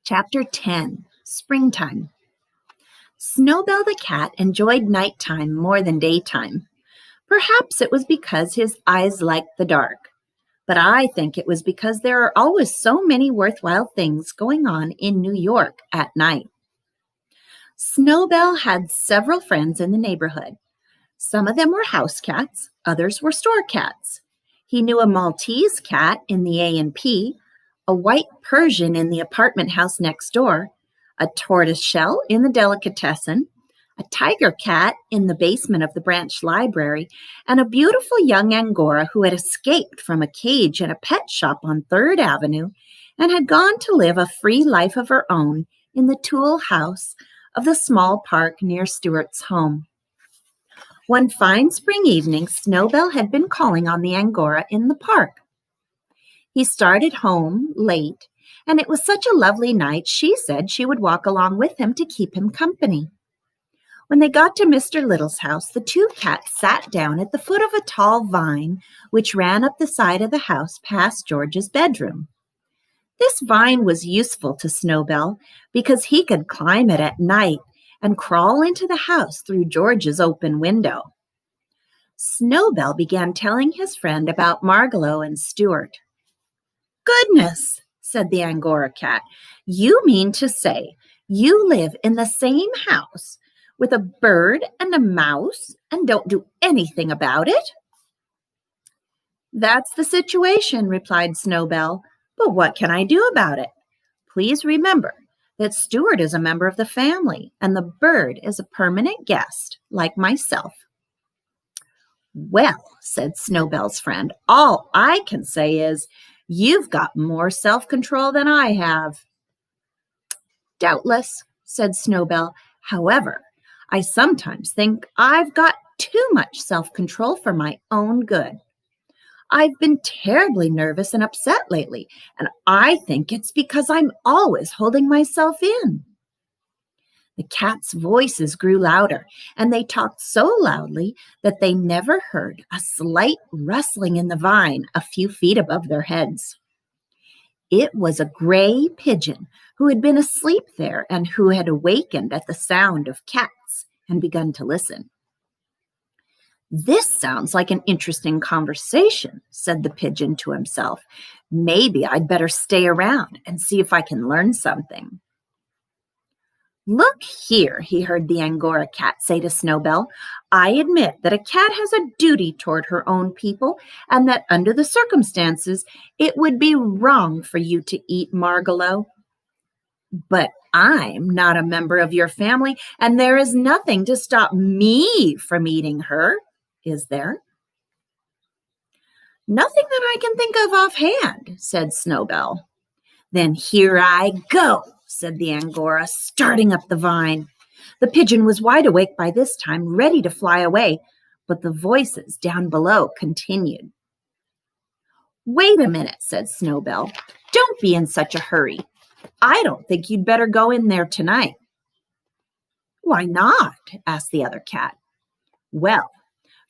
Chapter 10, Springtime. Snowbell the cat enjoyed nighttime more than daytime. Perhaps it was because his eyes liked the dark, but I think it was because there are always so many worthwhile things going on in New York at night. Snowbell had several friends in the neighborhood. Some of them were house cats, others were store cats. He knew a Maltese cat in the A&P, a white Persian in the apartment house next door, a tortoiseshell in the delicatessen, a tiger cat in the basement of the branch library, and a beautiful young Angora who had escaped from a cage in a pet shop on 3rd Avenue and had gone to live a free life of her own in the tool house of the small park near Stewart's home. One fine spring evening, Snowbell had been calling on the Angora in the park. He started home late, and it was such a lovely night she said she would walk along with him to keep him company. When they got to Mr. Little's house, the two cats sat down at the foot of a tall vine which ran up the side of the house past George's bedroom. This vine was useful to Snowbell because he could climb it at night and crawl into the house through George's open window. Snowbell began telling his friend about Margalo and Stewart. "Goodness," said the Angora cat, "you mean to say you live in the same house with a bird and a mouse and don't do anything about it?" "That's the situation," replied Snowbell, "but what can I do about it? Please remember that Stewart is a member of the family and the bird is a permanent guest like myself." "Well," said Snowbell's friend, "all I can say is you've got more self-control than I have." "Doubtless," said Snowbell. "However, I sometimes think I've got too much self-control for my own good. I've been terribly nervous and upset lately, and I think it's because I'm always holding myself in." The cats' voices grew louder, and they talked so loudly that they never heard a slight rustling in the vine a few feet above their heads. It was a gray pigeon who had been asleep there and who had awakened at the sound of cats and begun to listen. "This sounds like an interesting conversation," said the pigeon to himself. "Maybe I'd better stay around and see if I can learn something." "Look here," he heard the Angora cat say to Snowbell, "I admit that a cat has a duty toward her own people and that under the circumstances it would be wrong for you to eat Margalo. But I'm not a member of your family, and there is nothing to stop me from eating her, is there?" "Nothing that I can think of offhand," said Snowbell. "Then here I go," said the Angora, starting up the vine. The pigeon was wide awake by this time, ready to fly away, but the voices down below continued. "Wait a minute," said Snowbell. "Don't be in such a hurry. I don't think you'd better go in there tonight." "Why not?" asked the other cat. "Well,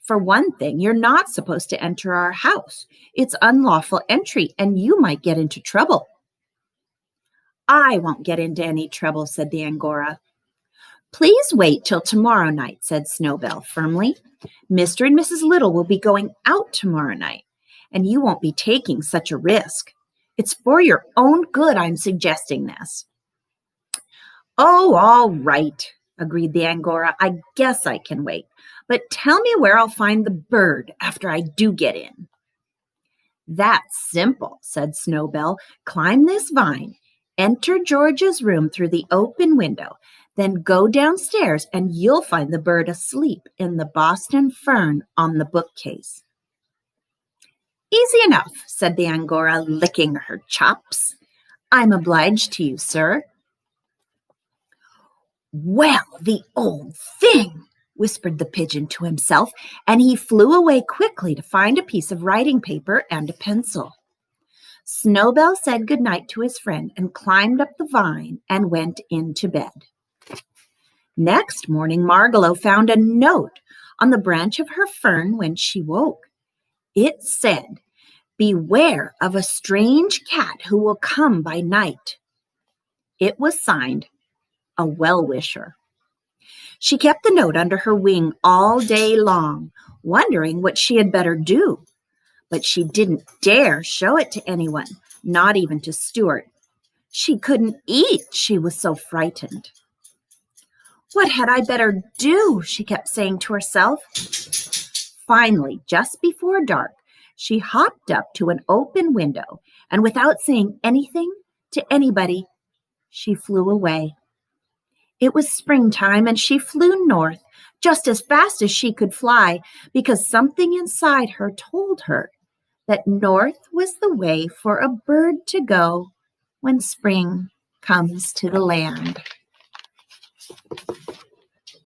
for one thing, you're not supposed to enter our house. It's unlawful entry, and you might get into trouble." "I won't get into any trouble," said the Angora. "Please wait till tomorrow night," said Snowbell firmly. "Mr. and Mrs. Little will be going out tomorrow night, and you won't be taking such a risk. It's for your own good I'm suggesting this." "Oh, all right," agreed the Angora. "I guess I can wait. But tell me where I'll find the bird after I do get in." "That's simple," said Snowbell. "Climb this vine, enter George's room through the open window, then go downstairs and you'll find the bird asleep in the Boston fern on the bookcase." "Easy enough," said the Angora, licking her chops. "I'm obliged to you, sir." "Well, the old thing," whispered the pigeon to himself, and he flew away quickly to find a piece of writing paper and a pencil. Snowbell said good night to his friend and climbed up the vine and went into bed. Next morning, Margalo found a note on the branch of her fern when she woke. It said, "Beware of a strange cat who will come by night." It was signed, a well-wisher. She kept the note under her wing all day long, wondering what she had better do. But she didn't dare show it to anyone, not even to Stuart. She couldn't eat, she was so frightened. What had I better do? She kept saying to herself. Finally, just before dark, she hopped up to an open window, and without saying anything to anybody, she flew away. It was springtime, and she flew north just as fast as she could fly, because something inside her told her that north was the way for a bird to go when spring comes to the land.